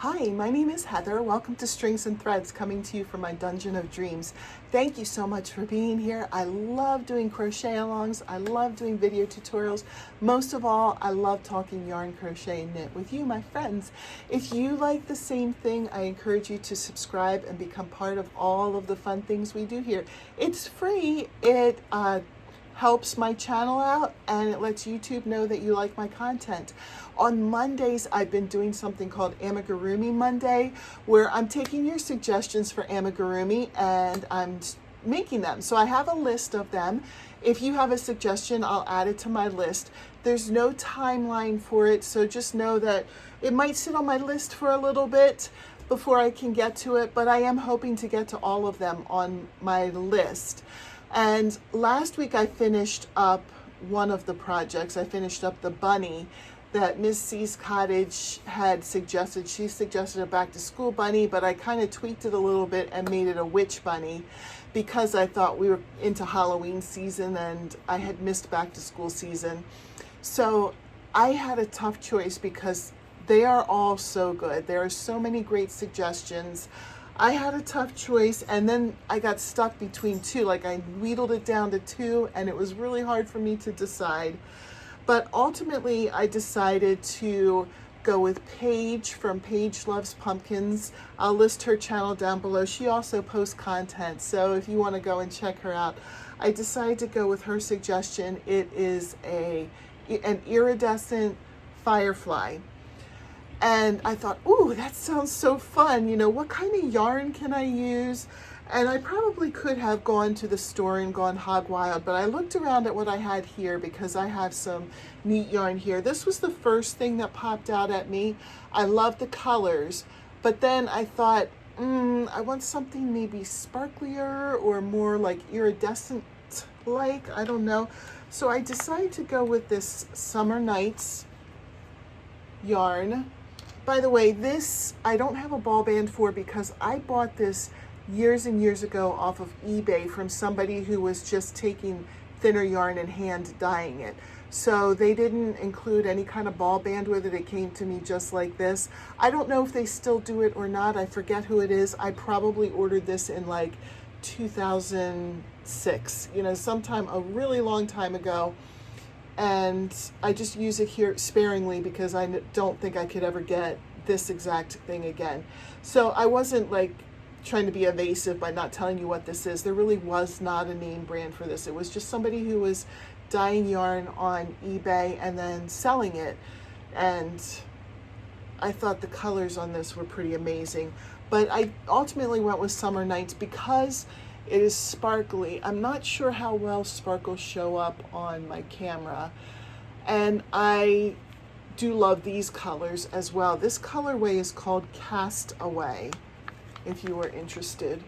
Hi, my name is Heather. Welcome to Strings and Threads, coming to you from my Dungeon of Dreams. Thank you so much for being here. I love doing crochet alongs. I love doing video tutorials. Most of all, I love talking yarn, crochet, and knit with you, my friends. If you like the same thing, I encourage you to subscribe and become part of all of the fun things we do here. It's free. It helps my channel out, and it lets YouTube know that you like my content. On Mondays, I've been doing something called Amigurumi Monday, where I'm taking your suggestions for amigurumi and I'm making them. So I have a list of them. If you have a suggestion, I'll add it to my list. There's no timeline for it, so just know that it might sit on my list for a little bit before I can get to it, but I am hoping to get to all of them on my list. And last week I finished up one of the projects. I finished up the bunny that Miss C's Cottage had suggested. She suggested a back to school bunny, but I kind of tweaked it a little bit and made it a witch bunny because I thought we were into Halloween season and I had missed back to school season. So I had a tough choice because they are all so good. There are so many great suggestions. I had a tough choice, and then I got stuck between two. Like, I wheedled it down to two, and it was really hard for me to decide. But ultimately, I decided to go with Paige from Paige Loves Pumpkins. I'll list her channel down below. She also posts content, so if you want to go and check her out, I decided to go with her suggestion. It is an iridescent firefly. And I thought, ooh, that sounds so fun. You know, what kind of yarn can I use? And I probably could have gone to the store and gone hog wild, but I looked around at what I had here because I have some neat yarn here. This was the first thing that popped out at me. I love the colors, but then I thought, I want something maybe sparklier or more like iridescent-like, I don't know. So I decided to go with this Summer Nights yarn. By the way, this I don't have a ball band for because I bought this years and years ago off of eBay from somebody who was just taking thinner yarn and hand dyeing it. So they didn't include any kind of ball band with it. It came to me just like this. I don't know if they still do it or not. I forget who it is. I probably ordered this in like 2006, you know, sometime a really long time ago. And I just use it here sparingly because I don't think I could ever get this exact thing again. So I wasn't like trying to be evasive by not telling you what this is. There really was not a name brand for this. It was just somebody who was dyeing yarn on eBay and then selling it. And I thought the colors on this were pretty amazing. But I ultimately went with Summer Nights because it is sparkly. I'm not sure how well sparkles show up on my camera. And I do love these colors as well. This colorway is called Castaway, if you were interested.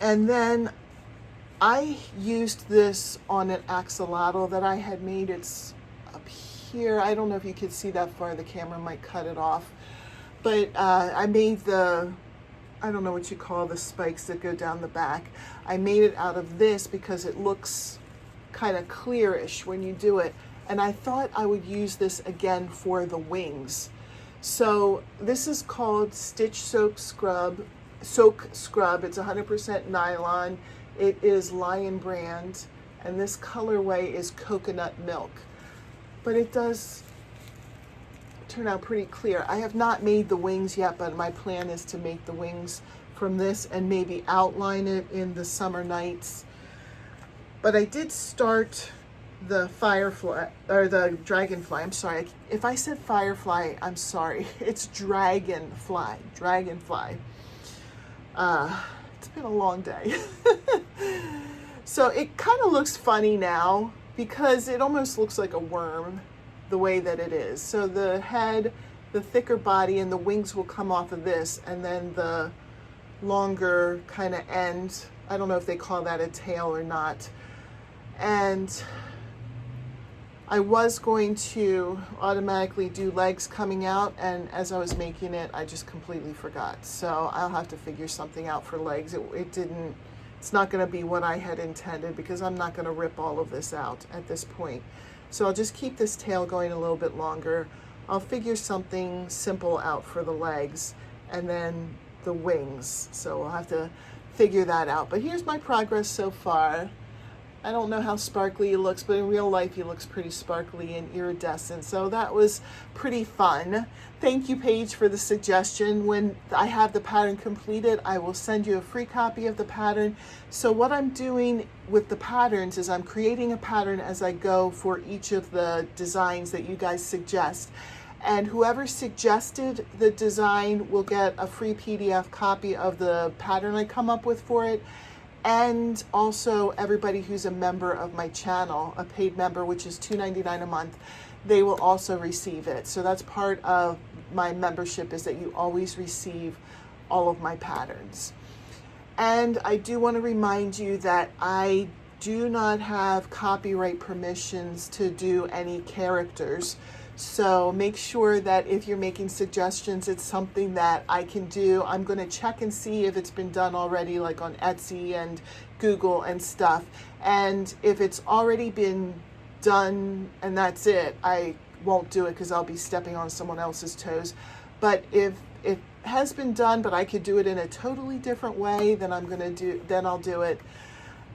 And then I used this on an axolotl that I had made. It's up here. I don't know if you could see that far. The camera might cut it off. But I made I don't know what you call the spikes that go down the back. I made it out of this because it looks kind of clearish when you do it. And I thought I would use this again for the wings. So this is called Stitch Soak Scrub. It's 100% nylon. It is Lion brand. And this colorway is Coconut Milk. But it does turn out pretty clear. I have not made the wings yet, but my plan is to make the wings from this and maybe outline it in the Summer Nights. But I did start the firefly, or the dragonfly. I'm sorry. If I said firefly, I'm sorry. It's dragonfly. Dragonfly. It's been a long day. So it kind of looks funny now because it almost looks like a worm the way that it is. So the head, the thicker body, and the wings will come off of this, and then the longer kind of end, I don't know if they call that a tail or not. And I was going to automatically do legs coming out, and as I was making it, I just completely forgot. So I'll have to figure something out for legs. It's not going to be what I had intended because I'm not going to rip all of this out at this point. So I'll just keep this tail going a little bit longer. I'll figure something simple out for the legs and then the wings. So we'll have to figure that out. But here's my progress so far. I don't know how sparkly he looks, but in real life he looks pretty sparkly and iridescent. So that was pretty fun. Thank you, Paige, for the suggestion. When I have the pattern completed, I will send you a free copy of the pattern. So what I'm doing with the patterns is I'm creating a pattern as I go for each of the designs that you guys suggest. And whoever suggested the design will get a free PDF copy of the pattern I come up with for it. And also everybody who's a member of my channel, a paid member, which is $2.99 a month, they will also receive it. So that's part of my membership, is that you always receive all of my patterns. And I do want to remind you that I do not have copyright permissions to do any characters. So make sure that if you're making suggestions, it's something that I can do. I'm going to check and see if it's been done already, like on Etsy and Google and stuff. And if it's already been done and that's it, I won't do it because I'll be stepping on someone else's toes. But if it has been done, but I could do it in a totally different way, then I'll do it.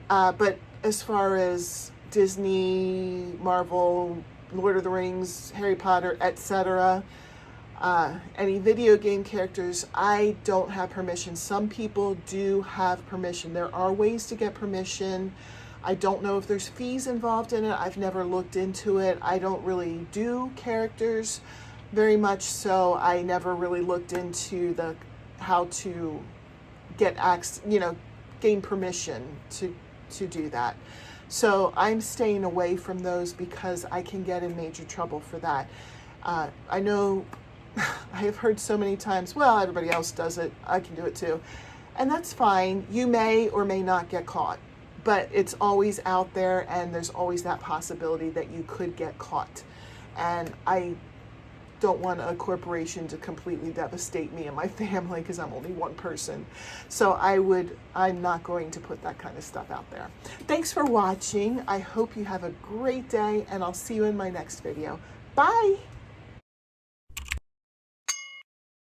But as far as Disney, Marvel, Lord of the Rings, Harry Potter, etc., any video game characters, I don't have permission. Some people do have permission. There are ways to get permission. I don't know if there's fees involved in it. I've never looked into it. I don't really do characters very much, so I never really looked into how to get gain permission to do that. So I'm staying away from those because I can get in major trouble for that. I know I have heard so many times, well, everybody else does it, I can do it too. And that's fine. You may or may not get caught, but it's always out there, and there's always that possibility that you could get caught. And I don't want a corporation to completely devastate me and my family because I'm only one person. So I'm not going to put that kind of stuff out there. Thanks for watching. I hope you have a great day, and I'll see you in my next video. Bye.